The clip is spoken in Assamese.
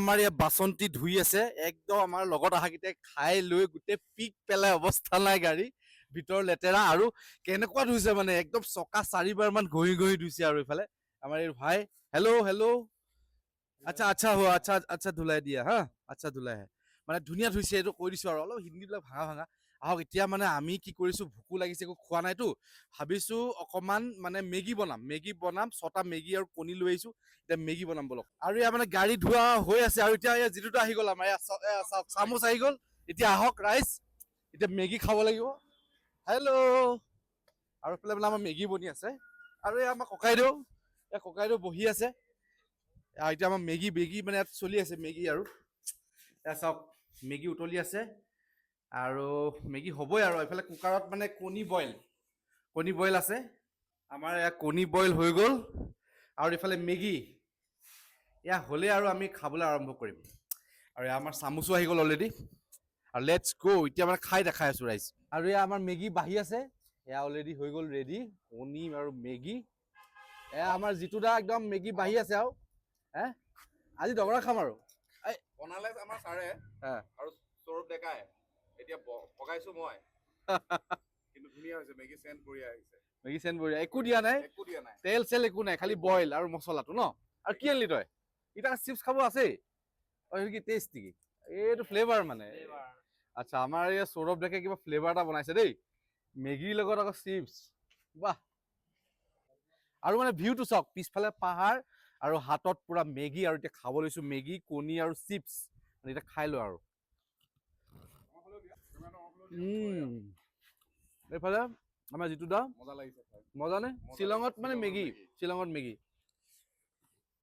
আমাৰ ইয়াত বাচন্তি ধুই আছে একদম আমাৰ লগত অহাকেইটাই খাই লৈ গোটেই পিক পেলাই অৱস্থা নাই গাড়ী ভিতৰ লেতেৰা আৰু কেনেকুৱা ধুইছে মানে একদম চকা 4 বাৰ মান ঘঁহি ঘঁহি ধুইছে আৰু এইফালে আমাৰ এই ভাই হেল্ল' হেল্ল' আচ্ছা আচ্ছা হুৱা আচ্ছা আচ্ছা ধুলাই দিয়া হা আচ্ছা ধুলাই হে মানে ধুনীয়া ধুইছে এইটো কৈ দিছো আৰু অলপ হিন্দীবিলাক ভাঙা ভাঙা আহক এতিয়া মানে আমি কি কৰিছো ভোকো লাগিছে একো খোৱা নাইতো ভাবিছো অকমান মানে মেগী বনাম 6টা মেগী আৰু কণী লৈ আহিছো এতিয়া মেগী বনাম বলক আৰু ইয়াৰ মানে গাড়ী ধোৱা হৈ আছে আৰু এতিয়া যিটোতো আহি গ'ল আমাৰ চামুচ আহি গ'ল এতিয়া আহক ৰাইজ এতিয়া মেগী খাব লাগিব হেল্ল' আৰু এইফালে বোলে আমাৰ মেগী বনি আছে আৰু এই আমাৰ ককাইদেউ বহি আছে এতিয়া আমাৰ মেগী মানে ইয়াত চলি আছে মেগী আৰু এয়া চাওক মেগী উতলি আছে আৰু মেগী হ'বই আৰু এইফালে কুকাৰত মানে কণী বইল আছে আমাৰ এয়া কণী বইল হৈ গ'ল আৰু এইফালে মেগী এয়া হ'লে আৰু আমি খাবলৈ আৰম্ভ কৰিম আৰু এয়া আমাৰ চামুচো আহি গ'ল অলৰেডি আৰু লেটছ গ' এতিয়া মানে খাই দেখাই আছো ৰাইজ আৰু এয়া আমাৰ মেগী বাঢ়ি আছে এয়া অলৰেডি হৈ গ'ল ৰেডি কণী আৰু মেগী এয়া আমাৰ যিটো দা একদম মেগী বাঢ়ি আছে আৰু হে আজি দগৰা খাম আৰু বনালে আমাৰ ছাৰে আৰু সৌৰভ ডেকাই এতিয়া পকাইছো মই কিন্তু ধুনীয়া হৈছে মেগী চেণ্ট বঢ়িয়া আহিছে মেগী চেণ্ট বঢ়িয়া একো দিয়া নাই তেল চেল একো নাই খালি বইল আৰু মছলাটো ন আৰু কি আনিলি তই এতিয়া চিপছ খাব আছেই এইটো কি টেষ্ট নেকি এইটো ফ্লেভাৰ মানে আচ্ছা আমাৰ এই সৌৰভ ডেকাই কিবা ফ্লেভাৰ এটা বনাইছে দেই মেগীৰ লগত আকৌ চিপছ বাহ আৰু মানে ভিউটো চাওক পিছফালে পাহাৰ আৰু হাতত পুৰা মেগী আৰু এতিয়া খাব লৈছো মেগী কণী আৰু চিপছ মানে এতিয়া খাই লো আৰু এইফালে আমাৰ যিটো দা মজা লাগিছে মজা নে শ্বিলঙত মানে মেগী